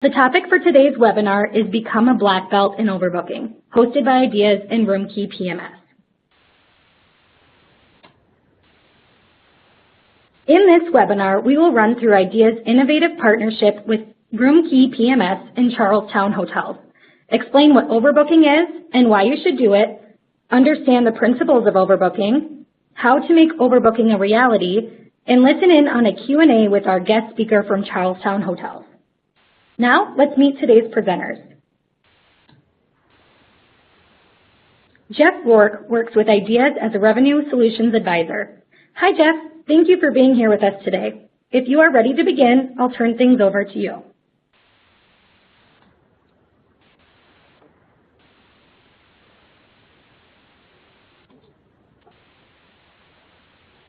The topic for today's webinar is Become a Black Belt in Overbooking, hosted by IDeaS and RoomKeyPMS. In this webinar, we will run through IDeaS' innovative partnership with RoomKeyPMS and Charlestowne Hotels, explain what overbooking is and why you should do it, understand the principles of overbooking, how to make overbooking a reality, and listen in on a Q&A with our guest speaker from Charlestowne Hotels. Now, let's meet today's presenters. Jeff Rourke works with IDeaS as a Revenue Solutions Advisor. Hi, Jeff. Thank you for being here with us today. If you are ready to begin, I'll turn things over to you.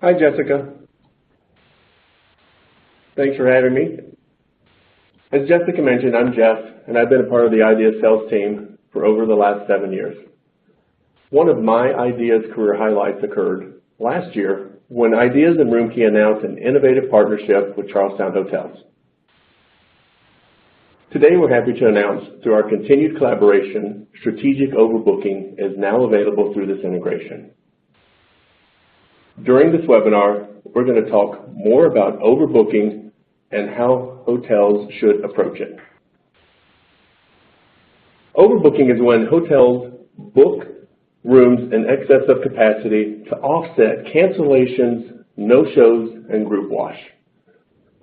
Hi, Jessica. Thanks for having me. As Jessica mentioned, I'm Jeff, and I've been a part of the IDeaS sales team for over the last 7 years. One of my IDeaS career highlights occurred last year when IDeaS and RoomKey announced an innovative partnership with Charlestowne Hotels. Today, we're happy to announce, through our continued collaboration, strategic overbooking is now available through this integration. During this webinar, we're going to talk more about overbooking and how hotels should approach it. Overbooking is when hotels book rooms in excess of capacity to offset cancellations, no-shows, and group wash.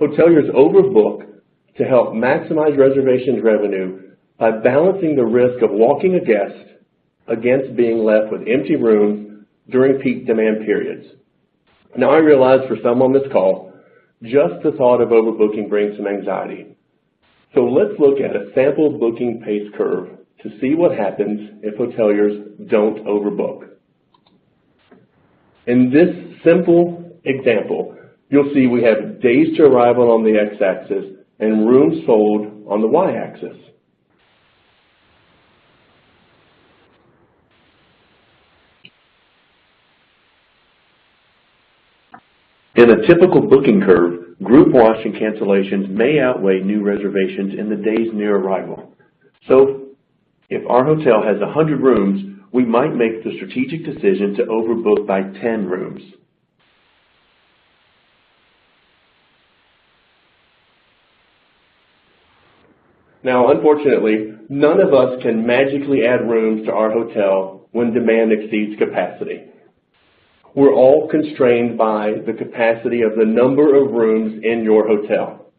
Hoteliers overbook to help maximize reservations revenue by balancing the risk of walking a guest against being left with empty rooms during peak demand periods. Now, I realize for some on this call, just the thought of overbooking brings some anxiety. So let's look at a sample booking pace curve to see what happens if hoteliers don't overbook. In this simple example, you'll see we have days to arrival on the x-axis and rooms sold on the y-axis. In a typical booking curve, group wash and cancellations may outweigh new reservations in the days near arrival. So, if our hotel has 100 rooms, we might make the strategic decision to overbook by 10 rooms. Now, unfortunately, none of us can magically add rooms to our hotel when demand exceeds capacity. We're all constrained by the capacity of the number of rooms in your hotel.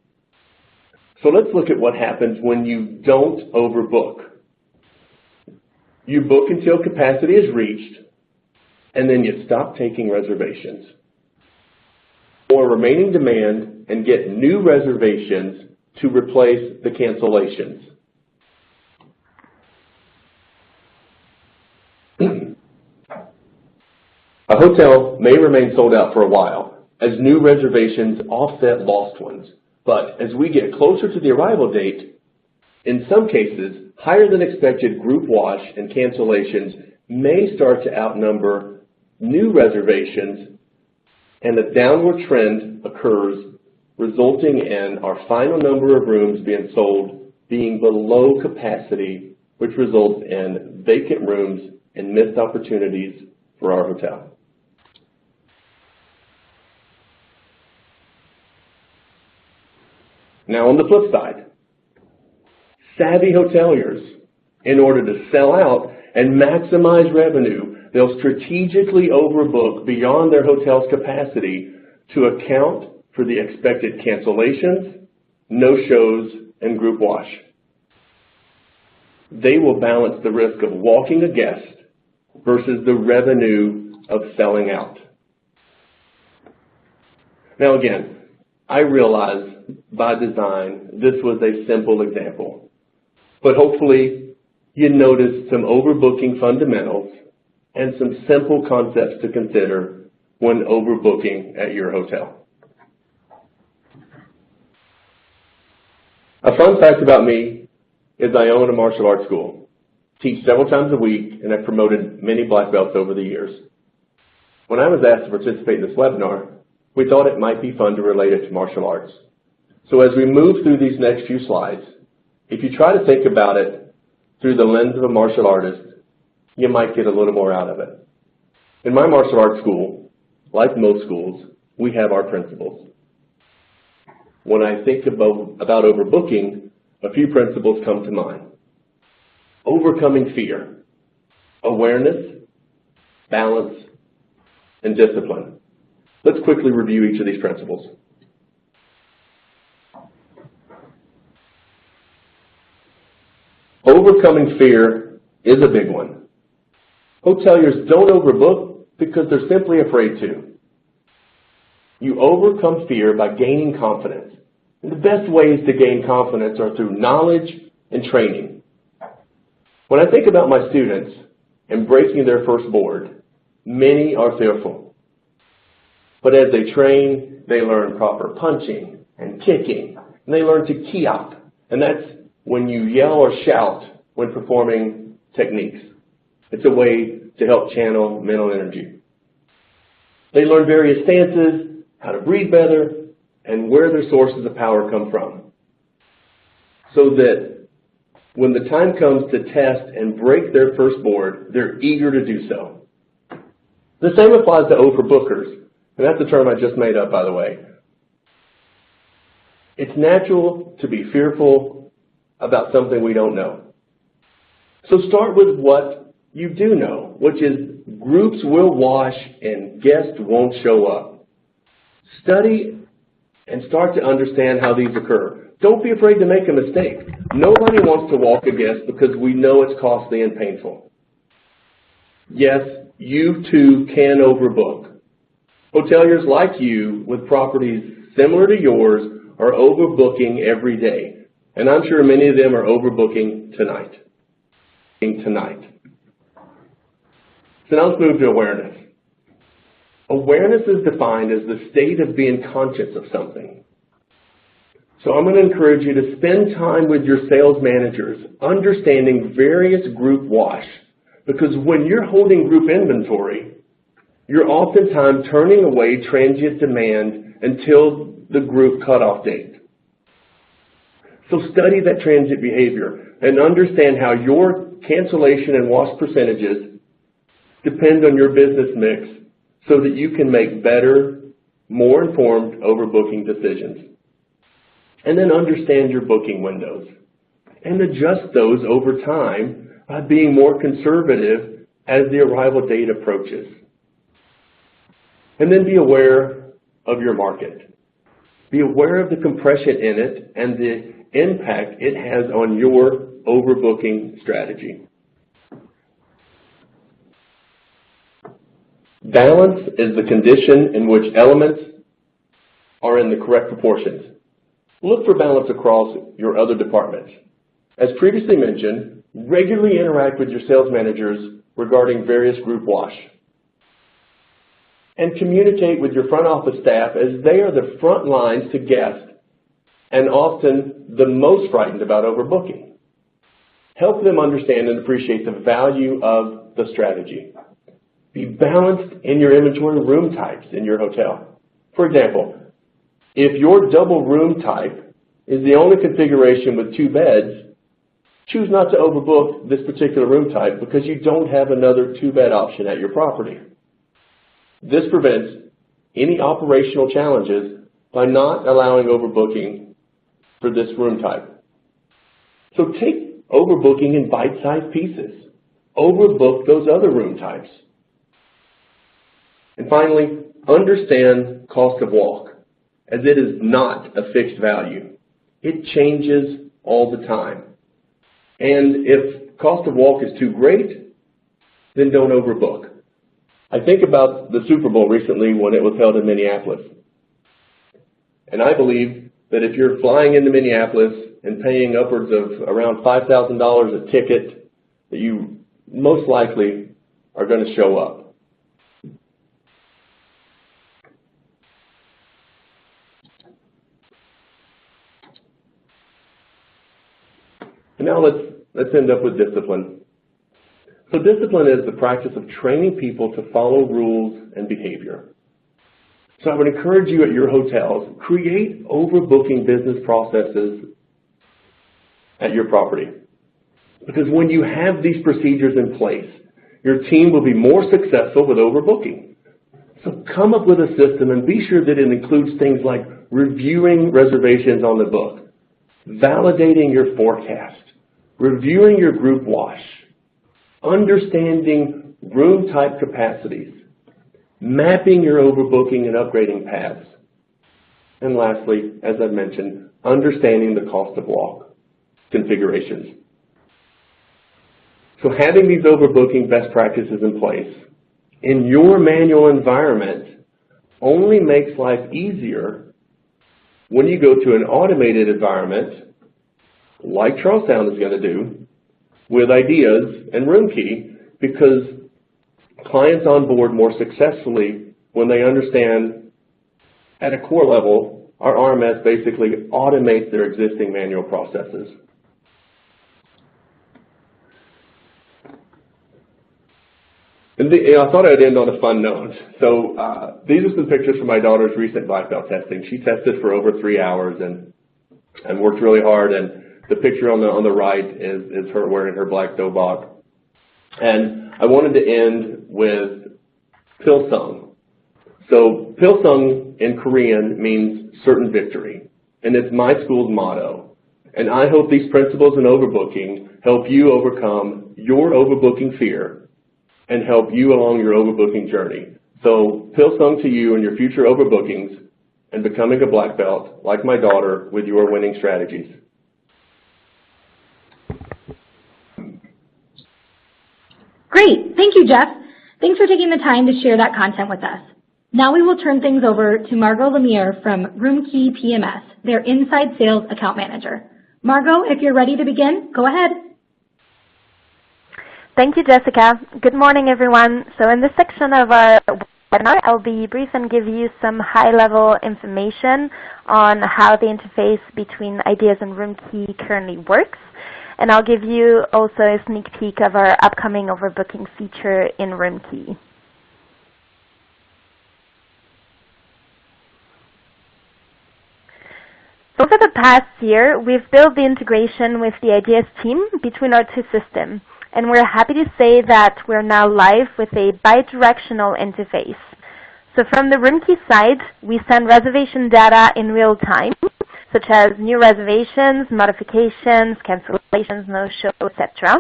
So let's look at what happens when you don't overbook. You book until capacity is reached, and then you stop taking reservations. Or remaining demand and get new reservations to replace the cancellations. A hotel may remain sold out for a while as new reservations offset lost ones. But as we get closer to the arrival date, in some cases, higher than expected group wash and cancellations may start to outnumber new reservations, and a downward trend occurs, resulting in our final number of rooms being sold being below capacity, which results in vacant rooms and missed opportunities for our hotel. Now, on the flip side, savvy hoteliers, in order to sell out and maximize revenue, they'll strategically overbook beyond their hotel's capacity to account for the expected cancellations, no-shows, and group wash. They will balance the risk of walking a guest versus the revenue of selling out. Now again, I realize by design this was a simple example, but hopefully you noticed some overbooking fundamentals and some simple concepts to consider when overbooking at your hotel. A fun fact about me is I own a martial arts school, teach several times a week, and I've promoted many black belts over the years. When I was asked to participate in this webinar, we thought it might be fun to relate it to martial arts. So as we move through these next few slides, if you try to think about it through the lens of a martial artist, you might get a little more out of it. In my martial arts school, like most schools, we have our principles. When I think about overbooking, a few principles come to mind. Overcoming fear, awareness, balance, and discipline. Let's quickly review each of these principles. Overcoming fear is a big one. Hoteliers don't overbook because they're simply afraid to. You overcome fear by gaining confidence. And the best ways to gain confidence are through knowledge and training. When I think about my students and breaking their first board, many are fearful. But as they train, they learn proper punching and kicking, and they learn to key up. And that's when you yell or shout when performing techniques. It's a way to help channel mental energy. They learn various stances, how to breathe better, and where their sources of power come from. So that when the time comes to test and break their first board, they're eager to do so. The same applies to overbookers, and that's a term I just made up, by the way. It's natural to be fearful about something we don't know. So start with what you do know, which is groups will wash and guests won't show up. Study and start to understand how these occur. Don't be afraid to make a mistake. Nobody wants to walk a guest because we know it's costly and painful. Yes, you too can overbook. Hoteliers like you with properties similar to yours are overbooking every day. And I'm sure many of them are overbooking tonight. So now let's move to awareness. Awareness is defined as the state of being conscious of something. So I'm going to encourage you to spend time with your sales managers understanding various group wash. Because when you're holding group inventory, you're oftentimes turning away transient demand until the group cutoff date. So study that transient behavior and understand how your cancellation and wash percentages depend on your business mix so that you can make better, more informed overbooking decisions. And then understand your booking windows and adjust those over time by being more conservative as the arrival date approaches. And then be aware of your market. Be aware of the compression in it and the impact it has on your overbooking strategy. Balance is the condition in which elements are in the correct proportions. Look for balance across your other departments. As previously mentioned, regularly interact with your sales managers regarding various group wash. And communicate with your front office staff as they are the front lines to guests and often the most frightened about overbooking. Help them understand and appreciate the value of the strategy. Be balanced in your inventory room types in your hotel. For example, if your double room type is the only configuration with 2 beds, choose not to overbook this particular room type because you don't have another 2-bed option at your property. This prevents any operational challenges by not allowing overbooking for this room type. So take overbooking in bite-sized pieces. Overbook those other room types. And finally, understand cost of walk, as it is not a fixed value. It changes all the time. And if cost of walk is too great, then don't overbook. I think about the Super Bowl recently when it was held in Minneapolis. And I believe that if you're flying into Minneapolis and paying upwards of around $5,000 a ticket, that you most likely are going to show up. And now let's end up with discipline. So discipline is the practice of training people to follow rules and behavior. So I would encourage you at your hotels, create overbooking business processes at your property. Because when you have these procedures in place, your team will be more successful with overbooking. So come up with a system and be sure that it includes things like reviewing reservations on the book, validating your forecast, reviewing your group wash, understanding room type capacities, mapping your overbooking and upgrading paths, and lastly, as I mentioned, understanding the cost of walk configurations. So having these overbooking best practices in place in your manual environment only makes life easier when you go to an automated environment like Charlestowne is going to do with IDeaS and RoomKey, because clients onboard more successfully when they understand at a core level our RMS basically automates their existing manual processes. And I thought I'd end on a fun note. So these are some pictures from my daughter's recent black belt testing. She tested for over 3 hours and worked really hard. And the picture on the right is her wearing her black dobok. And I wanted to end with Pilsung. So Pilsung in Korean means certain victory, and it's my school's motto. And I hope these principles in overbooking help you overcome your overbooking fear and help you along your overbooking journey. So Pilsung to you and your future overbookings and becoming a black belt like my daughter with your winning strategies. Great. Thank you, Jeff. Thanks for taking the time to share that content with us. Now we will turn things over to Margot Lemire from RoomKeyPMS, their inside sales account manager. Margot, if you're ready to begin, go ahead. Thank you, Jessica. Good morning, everyone. So in this section of our webinar, I'll be brief and give you some high-level information on how the interface between IDeaS and RoomKey currently works. And I'll give you also a sneak peek of our upcoming overbooking feature in RoomKey. Over the past year, we've built the integration with the IDeaS team between our two systems. And we're happy to say that we're now live with a bi-directional interface. So from the RoomKey side, we send reservation data in real time, such as new reservations, modifications, cancellations, no-show, etc.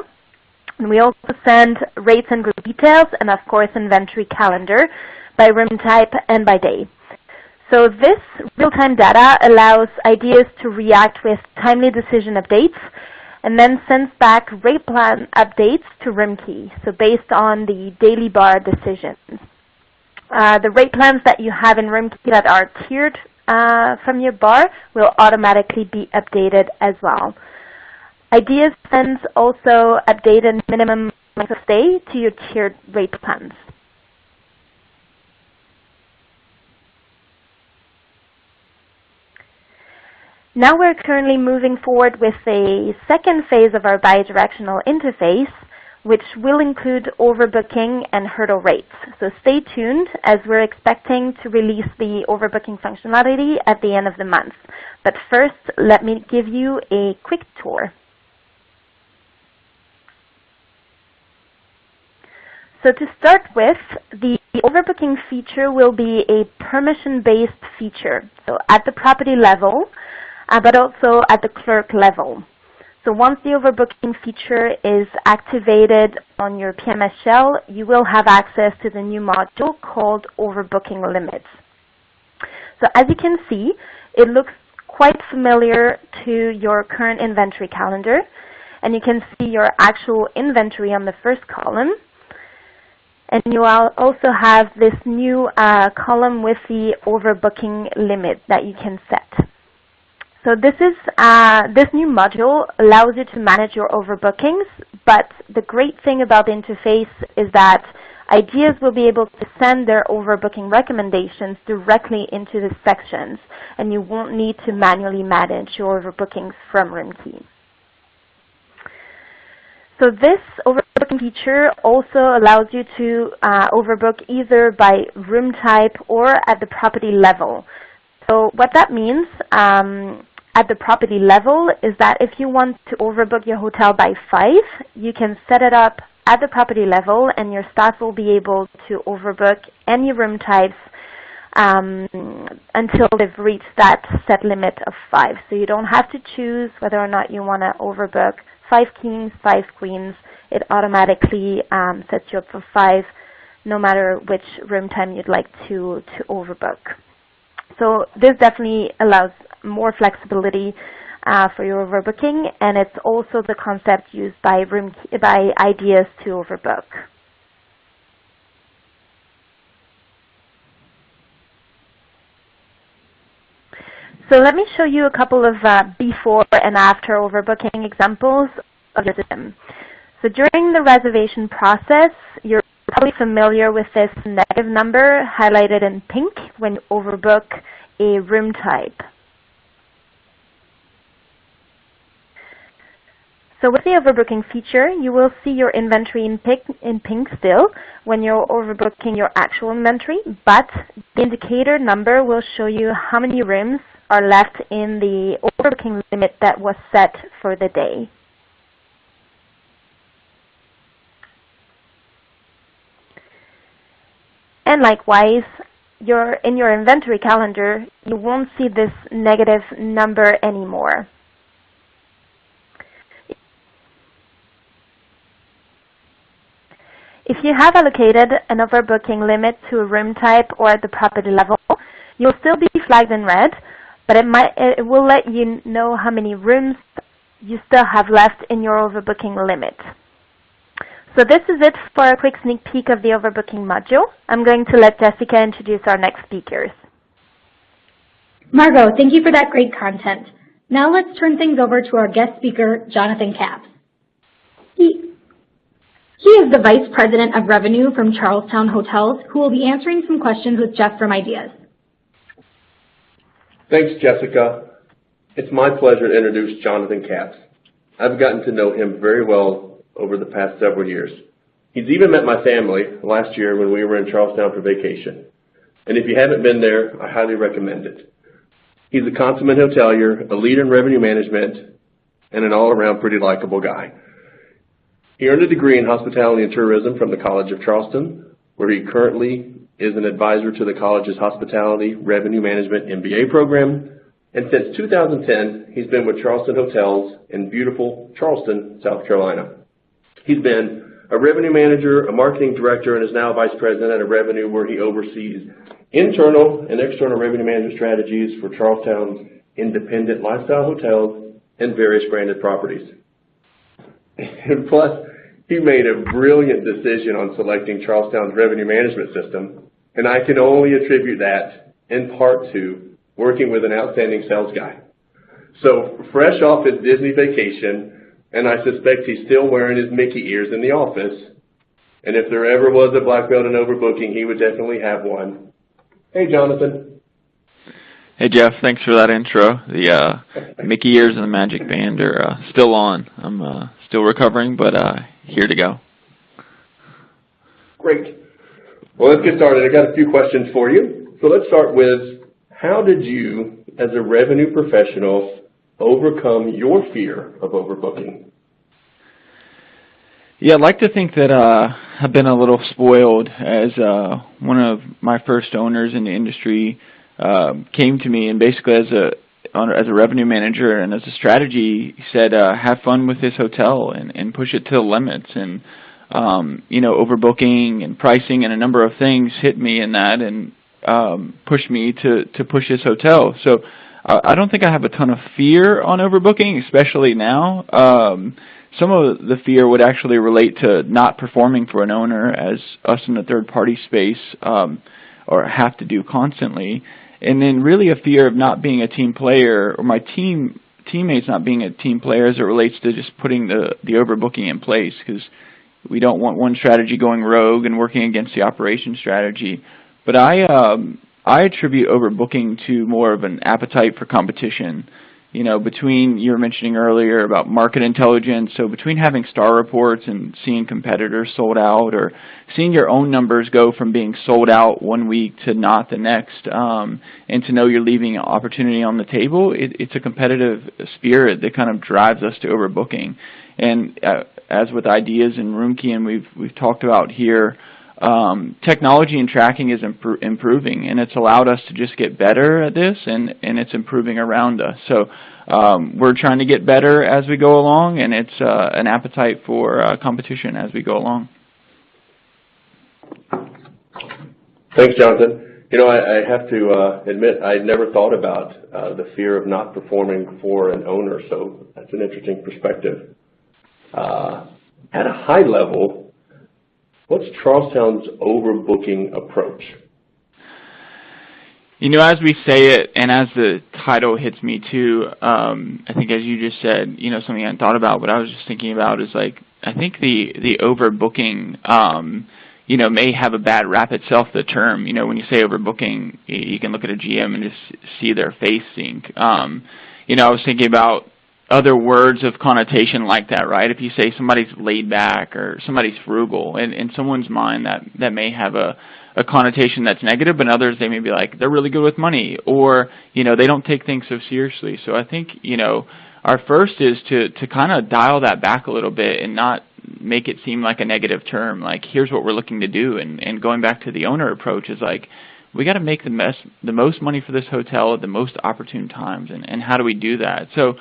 And we also send rates and group details, and of course inventory calendar by room type and by day. So this real-time data allows IDeaS to react with timely decision updates and then sends back rate plan updates to RoomKey, so based on the daily bar decisions. The rate plans that you have in RoomKey that are tiered from your bar will automatically be updated as well. IDeaS sends also updated minimum length of stay to your tiered rate plans. Now we're currently moving forward with a second phase of our bi-directional interface, which will include overbooking and hurdle rates. So stay tuned, as we're expecting to release the overbooking functionality at the end of the month. But first, let me give you a quick tour. So to start with, the overbooking feature will be a permission-based feature, so at the property level, but also at the clerk level. So once the overbooking feature is activated on your PMS shell, you will have access to the new module called Overbooking Limits. So as you can see, it looks quite familiar to your current inventory calendar, and you can see your actual inventory on the first column. And you will also have this new column with the overbooking limit that you can set. So this new module allows you to manage your overbookings, but the great thing about the interface is that IDeaS will be able to send their overbooking recommendations directly into the sections, and you won't need to manually manage your overbookings from RoomKey. So this overbooking feature also allows you to overbook either by room type or at the property level. So what that means, at the property level is that if you want to overbook your hotel by 5, you can set it up at the property level, and your staff will be able to overbook any room types until they've reached that set limit of 5. So you don't have to choose whether or not you want to overbook 5 kings, 5 queens. It automatically sets you up for 5, no matter which room time you'd like to overbook. So this definitely allows more flexibility for your overbooking, and it's also the concept used by IDeaS to overbook. So let me show you a couple of before and after overbooking examples of your system. So during the reservation process, you're probably familiar with this negative number highlighted in pink when you overbook a room type. So with the overbooking feature, you will see your inventory in pink still when you're overbooking your actual inventory, but the indicator number will show you how many rooms are left in the overbooking limit that was set for the day. And likewise, in your inventory calendar, you won't see this negative number anymore. If you have allocated an overbooking limit to a room type or at the property level, you'll still be flagged in red, but it will let you know how many rooms you still have left in your overbooking limit. So this is it for a quick sneak peek of the overbooking module. I'm going to let Jessica introduce our next speakers. Margot, thank you for that great content. Now let's turn things over to our guest speaker, Johnathan Capps. He is the Vice President of Revenue from Charlestowne Hotels, who will be answering some questions with Jeff from IDeaS. Thanks, Jessica. It's my pleasure to introduce Johnathan Capps. I've gotten to know him very well over the past several years. He's even met my family last year when we were in Charleston for vacation. And if you haven't been there, I highly recommend it. He's a consummate hotelier, a leader in revenue management, and an all-around pretty likable guy. He earned a degree in hospitality and tourism from the College of Charleston, where he currently is an advisor to the college's Hospitality Revenue Management MBA program. And since 2010, he's been with Charlestowne Hotels in beautiful Charleston, South Carolina. He's been a revenue manager, a marketing director, and is now vice president of revenue, where he oversees internal and external revenue management strategies for Charlestown's independent lifestyle hotels and various branded properties. And plus, he made a brilliant decision on selecting Charlestown's revenue management system, and I can only attribute that in part to working with an outstanding sales guy. So, fresh off his Disney vacation, and I suspect he's still wearing his Mickey ears in the office, and if there ever was a black belt in overbooking, he would definitely have one. Hey, Johnathan. Hey, Jeff. Thanks for that intro. The Mickey ears and the Magic Band are still on. I'm still recovering, but here to go. Great. Well, let's get started. I got a few questions for you. So let's start with, how did you, as a revenue professional, overcome your fear of overbooking? Yeah, I'd like to think that I've been a little spoiled, as one of my first owners in the industry came to me and basically as a revenue manager and as a strategy, he said, have fun with this hotel and push it to the limits. And, overbooking and pricing and a number of things hit me in that and pushed me to push this hotel. So I don't think I have a ton of fear on overbooking, especially now. Some of the fear would actually relate to not performing for an owner, as us in the third-party space or have to do constantly. And then really a fear of not being a team player, or my teammates not being a team player as it relates to just putting the overbooking in place, because we don't want one strategy going rogue and working against the operation strategy. But I attribute overbooking to more of an appetite for competition. between, you were mentioning earlier about market intelligence, so between having star reports and seeing competitors sold out, or seeing your own numbers go from being sold out one week to not the next, and to know you're leaving an opportunity on the table, it's a competitive spirit that kind of drives us to overbooking. And as with IDeaS and RoomKey, and we've talked about here, technology and tracking is improving, and it's allowed us to just get better at this, and it's improving around us. So we're trying to get better as we go along, and it's an appetite for competition as we go along. Thanks, Jonathan. I have to admit, I never thought about the fear of not performing for an owner, so that's an interesting perspective. At a high level, what's Charlestowne's overbooking approach? As we say it, and as the title hits me too, I think as you just said, something I hadn't thought about, but I was just thinking about is I think the overbooking, may have a bad rap itself, the term. When you say overbooking, you can look at a GM and just see their face sink. I was thinking about other words of connotation like that, right? If you say somebody's laid back or somebody's frugal, in someone's mind that may have a connotation that's negative, but others they may be like, they're really good with money, or, they don't take things so seriously. So I think, our first is to kind of dial that back a little bit and not make it seem like a negative term, like here's what we're looking to do. And going back to the owner approach is like, we got to make the most money for this hotel at the most opportune times, and how do we do that? So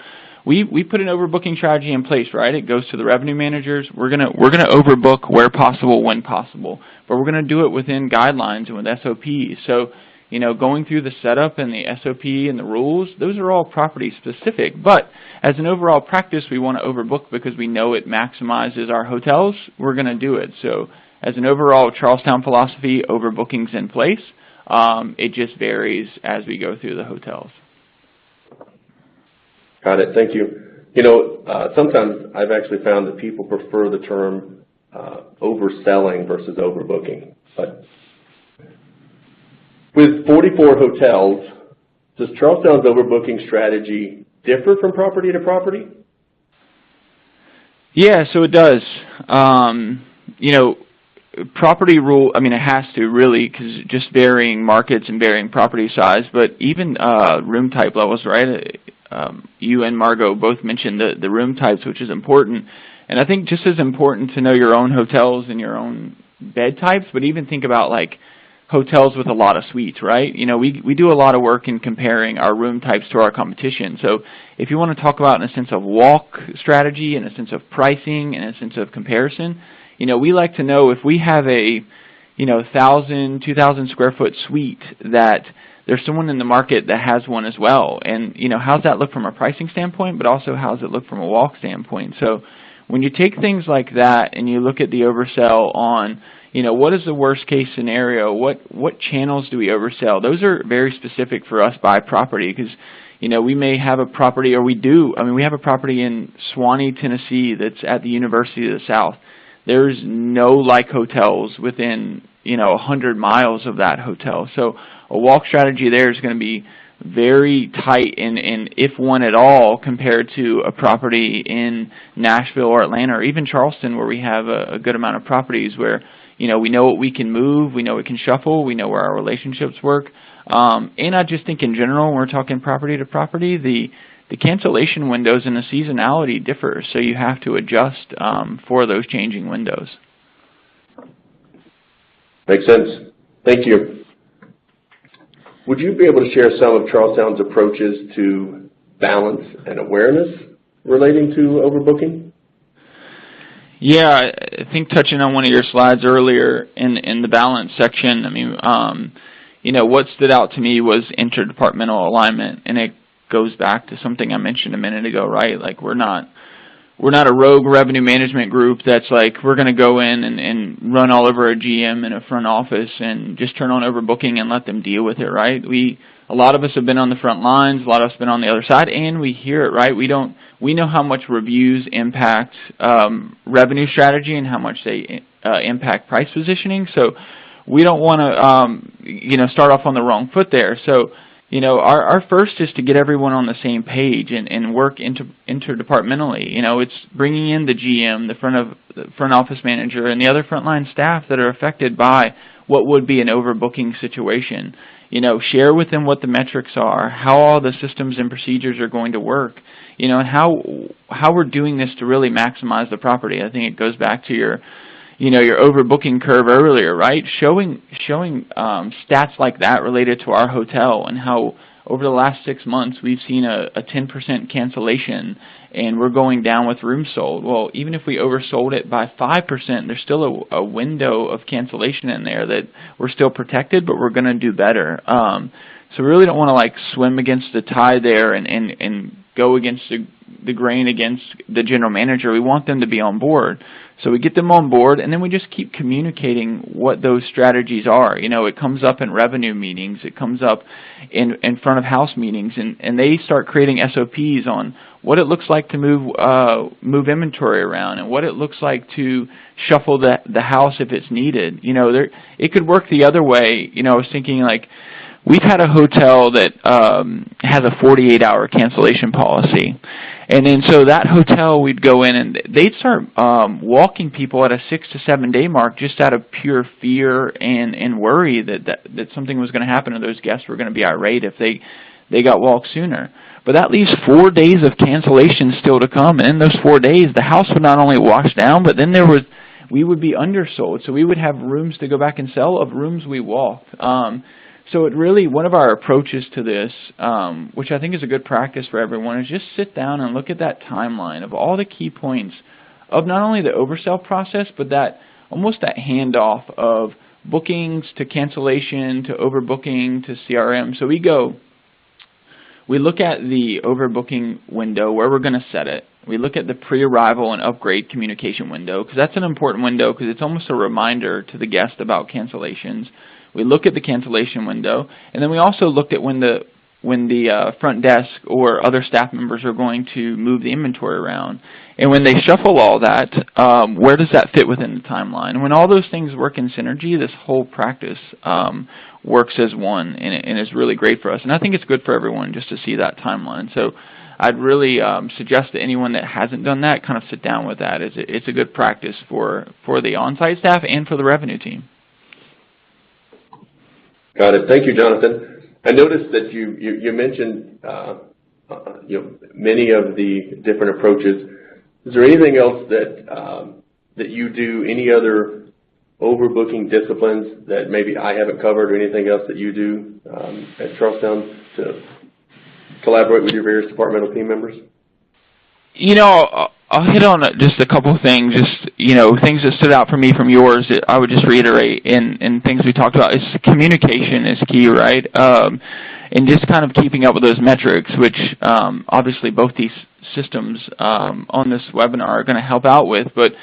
we put an overbooking strategy in place, right? It goes to the revenue managers. We're gonna overbook where possible, when possible, but we're gonna do it within guidelines and with SOPs. So, going through the setup and the SOP and the rules, those are all property specific. But as an overall practice, we want to overbook because we know it maximizes our hotels. We're gonna do it. So, as an overall Charlestown philosophy, overbooking's in place. It just varies as we go through the hotels. Got it. Thank you. Sometimes I've actually found that people prefer the term overselling versus overbooking. But with 44 hotels, does Charlestown's overbooking strategy differ from property to property? Yeah, so it does. Property rule, it has to really, because just varying markets and varying property size, but even room type levels, right? You and Margot both mentioned the room types, which is important. And I think just as important to know your own hotels and your own bed types, but even think about like hotels with a lot of suites, right? We do a lot of work in comparing our room types to our competition. So if you want to talk about in a sense of walk strategy, in a sense of pricing, in a sense of comparison, we like to know if we have a 1,000, 2,000 square foot suite that there's someone in the market that has one as well. And, how's that look from a pricing standpoint, but also how's it look from a walk standpoint? So when you take things like that and you look at the oversell on, what is the worst case scenario? What channels do we oversell? Those are very specific for us by property because, we may have a property, or we do. We have a property in Swanee, Tennessee that's at the University of the South. There's no like hotels within, 100 miles of that hotel. So a walk strategy there is going to be very tight, and if one at all, compared to a property in Nashville or Atlanta or even Charleston, where we have a good amount of properties where, we know what we can move, we know we can shuffle, we know where our relationships work. And I just think in general, when we're talking property to property, the cancellation windows and the seasonality differ, so you have to adjust for those changing windows. Makes sense. Thank you. Would you be able to share some of Charlestown's approaches to balance and awareness relating to overbooking? Yeah, I think touching on one of your slides earlier in the balance section, what stood out to me was interdepartmental alignment, and it goes back to something I mentioned a minute ago, right? Like we're not a rogue revenue management group that's like we're going to go in and run all over a GM in a front office and just turn on overbooking and let them deal with it, right? A lot of us have been on the front lines, a lot of us have been on the other side, and we hear it, right? We know how much reviews impact revenue strategy and how much they impact price positioning. So we don't want to start off on the wrong foot there. So you know, our first is to get everyone on the same page and work interdepartmentally. You know, it's bringing in the GM, the front office manager, and the other frontline staff that are affected by what would be an overbooking situation. You know, share with them what the metrics are, how all the systems and procedures are going to work, you know, and how we're doing this to really maximize the property. I think it goes back to your, you know, your overbooking curve earlier, right? Showing stats like that related to our hotel and how over the last 6 months we've seen a 10% cancellation and we're going down with rooms sold. Well, even if we oversold it by 5%, there's still a window of cancellation in there that we're still protected, but we're going to do better. So we really don't want to like swim against the tide there and go against the grain against the general manager. We want them to be on board. So we get them on board, and then we just keep communicating what those strategies are. You know, it comes up in revenue meetings. It comes up in front of house meetings, and they start creating SOPs on what it looks like to move inventory around and what it looks like to shuffle the house if it's needed. You know, it could work the other way. You know, I was thinking like, we've had a hotel that has a 48-hour cancellation policy. And then so that hotel, we'd go in and they'd start walking people at a 6 to 7 day mark just out of pure fear and worry that something was going to happen and those guests were going to be irate if they got walked sooner. But that leaves 4 days of cancellations still to come. And in those 4 days, the house would not only wash down, but then we would be undersold. So we would have rooms to go back and sell of rooms we walked. So it really, one of our approaches to this, which I think is a good practice for everyone, is just sit down and look at that timeline of all the key points of not only the oversell process, but that almost that handoff of bookings to cancellation to overbooking to CRM. So we look at the overbooking window, where we're going to set it. We look at the pre-arrival and upgrade communication window, because that's an important window because it's almost a reminder to the guest about cancellations. We look at the cancellation window, and then we also looked at when the front desk or other staff members are going to move the inventory around. And when they shuffle all that, where does that fit within the timeline? And when all those things work in synergy, this whole practice works as one, and is really great for us. And I think it's good for everyone just to see that timeline. So I'd really suggest to anyone that hasn't done that, kind of sit down with that. It's a good practice for the on-site staff and for the revenue team. Got it. Thank you, Johnathan. I noticed that you mentioned many of the different approaches. Is there anything else that you do, any other overbooking disciplines that maybe I haven't covered, or anything else that you do at Charlestowne to collaborate with your various departmental team members? You know, I'll hit on just a couple of things, just, you know, things that stood out for me from yours that I would just reiterate, and things we talked about. Is communication is key, right? And just kind of keeping up with those metrics, which obviously both these systems on this webinar are going to help out with, but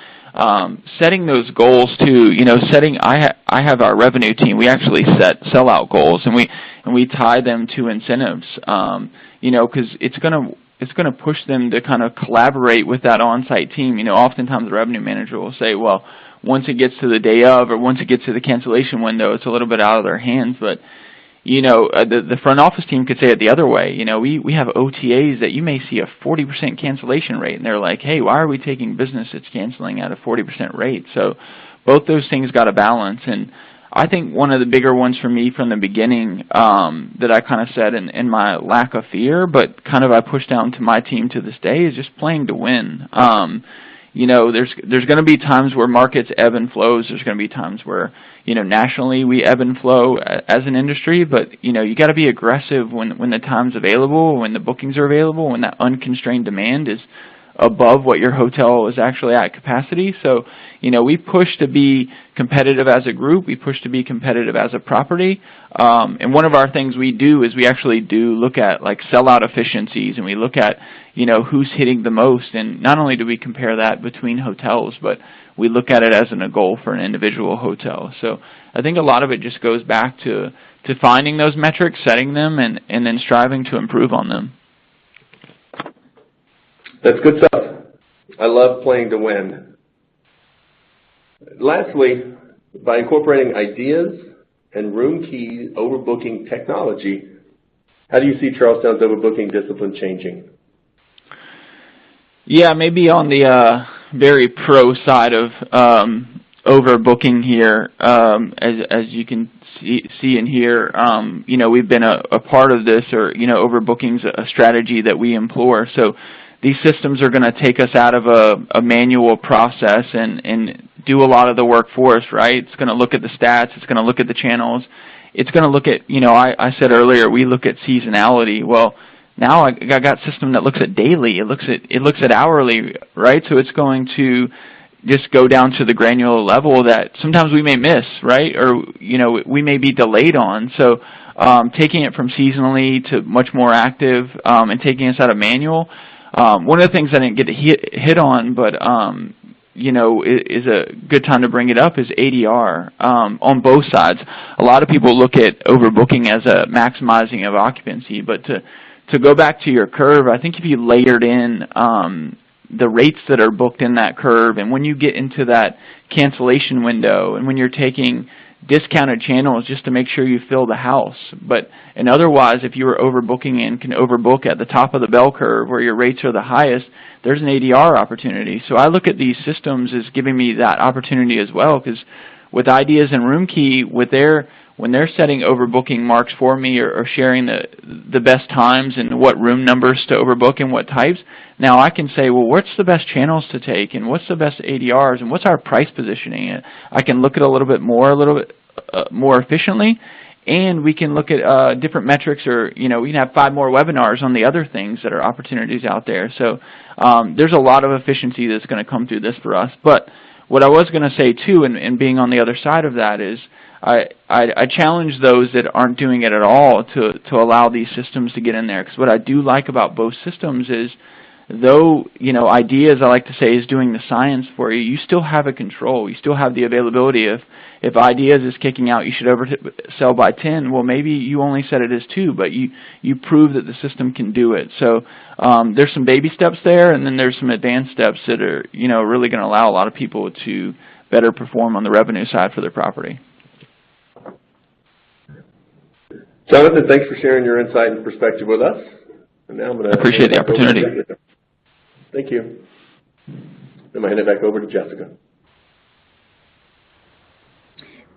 setting those goals too, you know, I have our revenue team, we actually set sellout goals, and we tie them to incentives, you know, because it's going to push them to kind of collaborate with that on-site team. You know, oftentimes the revenue manager will say, well, once it gets to the day of, or once it gets to the cancellation window, it's a little bit out of their hands. But, you know, the front office team could say it the other way. You know, we have OTAs that you may see a 40% cancellation rate, and they're like, hey, why are we taking business that's canceling at a 40% rate? So both those things got to balance. And I think one of the bigger ones for me from the beginning that I kind of said in my lack of fear, but kind of I pushed down to my team to this day, is just playing to win. You know, there's going to be times where markets ebb and flows. There's going to be times where, you know, nationally we ebb and flow as an industry, but, you know, you got to be aggressive when the time's available, when the bookings are available, when that unconstrained demand is above what your hotel is actually at capacity. So, you know, we push to be competitive as a group. We push to be competitive as a property. And one of our things we do is we actually do look at like sellout efficiencies, and we look at, you know, who's hitting the most. And not only do we compare that between hotels, but we look at it as a goal for an individual hotel. So I think a lot of it just goes back to finding those metrics, setting them, and then striving to improve on them. That's good stuff. I love playing to win. Lastly, by incorporating IDeaS and RoomKey overbooking technology, How do you see Charlestowne's overbooking discipline changing? Yeah, maybe on the very pro side of overbooking here, as you can see and hear, you know, we've been a part of this, or, you know, overbooking's a strategy that we implore. So these systems are going to take us out of a manual process and do a lot of the work for us, right? It's going to look at the stats. It's going to look at the channels. It's going to look at, you know, I said earlier, we look at seasonality. Well, now I got a system that looks at daily. It looks at hourly, right? So it's going to just go down to the granular level that sometimes we may miss, right? Or, you know, we may be delayed on. So taking it from seasonally to much more active and taking us out of manual. One of the things I didn't get to hit on, but you know, is a good time to bring it up, is ADR on both sides. A lot of people look at overbooking as a maximizing of occupancy, but to go back to your curve, I think if you layered in the rates that are booked in that curve, and when you get into that cancellation window, and when you're taking discounted channels just to make sure you fill the house. And otherwise, if you were overbooking and can overbook at the top of the bell curve where your rates are the highest, there's an ADR opportunity. So I look at these systems as giving me that opportunity as well, because with IDeaS and RoomKey, when they're setting overbooking marks for me, or sharing the best times and what room numbers to overbook and what types, now I can say, well, what's the best channels to take, and what's the best ADRs, and what's our price positioning? I can look at a little bit more efficiently, and we can look at different metrics, or, you know, we can have 5 more webinars on the other things that are opportunities out there. So there's a lot of efficiency that's going to come through this for us. But what I was going to say too, and being on the other side of that, is I challenge those that aren't doing it at all to allow these systems to get in there. Because what I do like about both systems is, though, you know, IDeaS, I like to say, is doing the science for you, you still have a control. You still have the availability. If IDeaS is kicking out, you should oversell by 10, well, maybe you only set it as 2, but you prove that the system can do it. So there's some baby steps there, and then there's some advanced steps that are, you know, really going to allow a lot of people to better perform on the revenue side for their property. Johnathan, thanks for sharing your insight and perspective with us. And now I'm going to appreciate the opportunity. Thank you. I'm going to hand it back over to Jessica.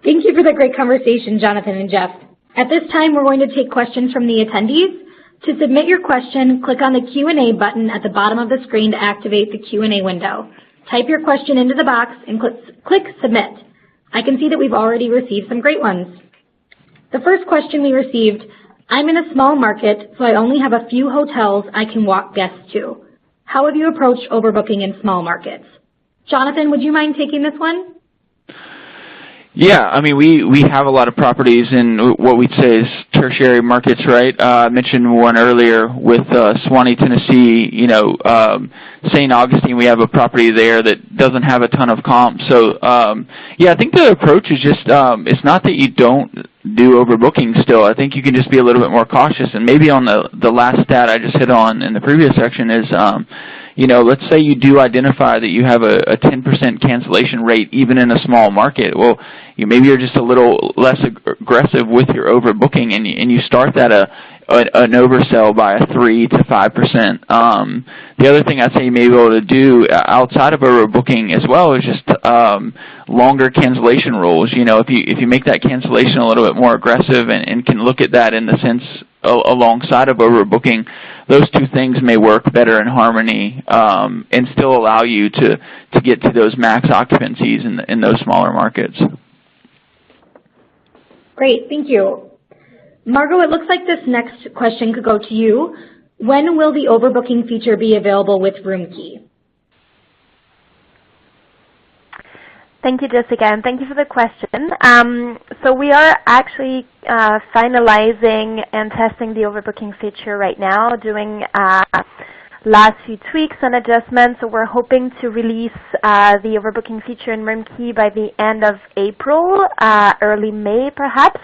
Thank you for the great conversation, Johnathan and Jeff. At this time, we're going to take questions from the attendees. To submit your question, click on the Q&A button at the bottom of the screen to activate the Q&A window. Type your question into the box and click Submit. I can see that we've already received some great ones. The first question we received: I'm in a small market, so I only have a few hotels I can walk guests to. How have you approached overbooking in small markets? Johnathan, would you mind taking this one? Yeah, I mean, we have a lot of properties in what we'd say is tertiary markets, right? I mentioned one earlier with Suwanee, Tennessee. You know, St. Augustine, we have a property there that doesn't have a ton of comps. So, yeah, I think the approach is just, it's not that you don't do overbooking still. I think you can just be a little bit more cautious. And maybe on the last stat I just hit on in the previous section is, you know, let's say you do identify that you have a 10% cancellation rate even in a small market. Well, maybe you're just a little less aggressive with your overbooking, and you start that an oversell by a 3 to 5%. The other thing I'd say you may be able to do outside of overbooking as well is just longer cancellation rules. You know, if you make that cancellation a little bit more aggressive and can look at that in the sense alongside of overbooking, those two things may work better in harmony and still allow you to get to those max occupancies in those smaller markets. Great, thank you. Margot, it looks like this next question could go to you. When will the overbooking feature be available with RoomKey? Thank you, Jessica, and thank you for the question. So we are actually finalizing and testing the overbooking feature right now, doing last few tweaks and adjustments. So we're hoping to release the overbooking feature in RoomKey by the end of April, early May perhaps.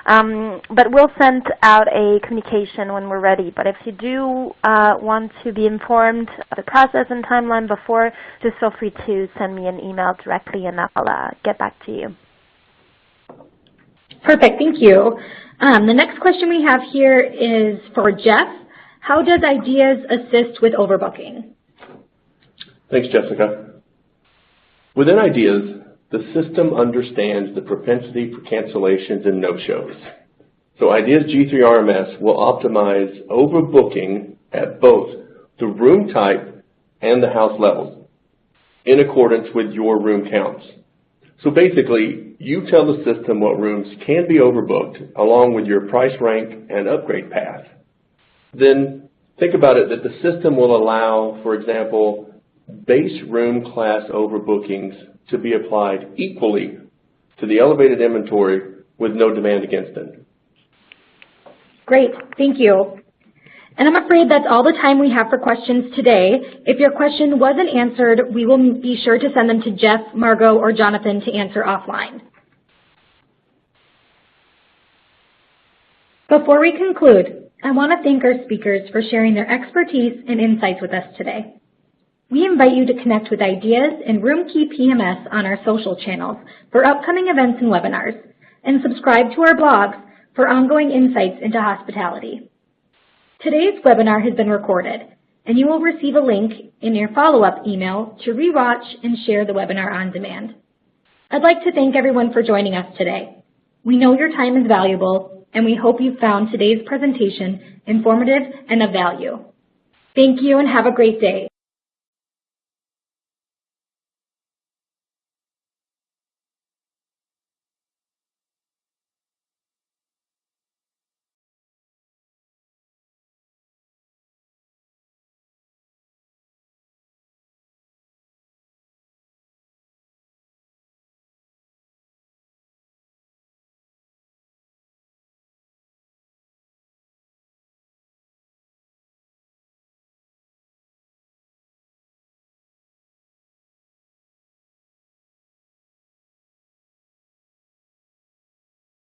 But we'll send out a communication when we're ready. But if you do want to be informed of the process and timeline before, just feel free to send me an email directly and I'll get back to you. Perfect, thank you. The next question we have here is for Jeff. How does IDeaS assist with overbooking? Thanks, Jessica. Within IDeaS, the system understands the propensity for cancellations and no-shows. So IDeaS G3RMS will optimize overbooking at both the room type and the house levels in accordance with your room counts. So basically, you tell the system what rooms can be overbooked along with your price rank and upgrade path. Then think about it that the system will allow, for example, base room class overbookings to be applied equally to the elevated inventory with no demand against it. Great, thank you. And I'm afraid that's all the time we have for questions today. If your question wasn't answered, we will be sure to send them to Jeff, Margot, or Jonathan to answer offline. Before we conclude, I want to thank our speakers for sharing their expertise and insights with us today. We invite you to connect with IDeaS and RoomKeyPMS on our social channels for upcoming events and webinars, and subscribe to our blogs for ongoing insights into hospitality. Today's webinar has been recorded, and you will receive a link in your follow-up email to rewatch and share the webinar on demand. I'd like to thank everyone for joining us today. We know your time is valuable, and we hope you found today's presentation informative and of value. Thank you and have a great day.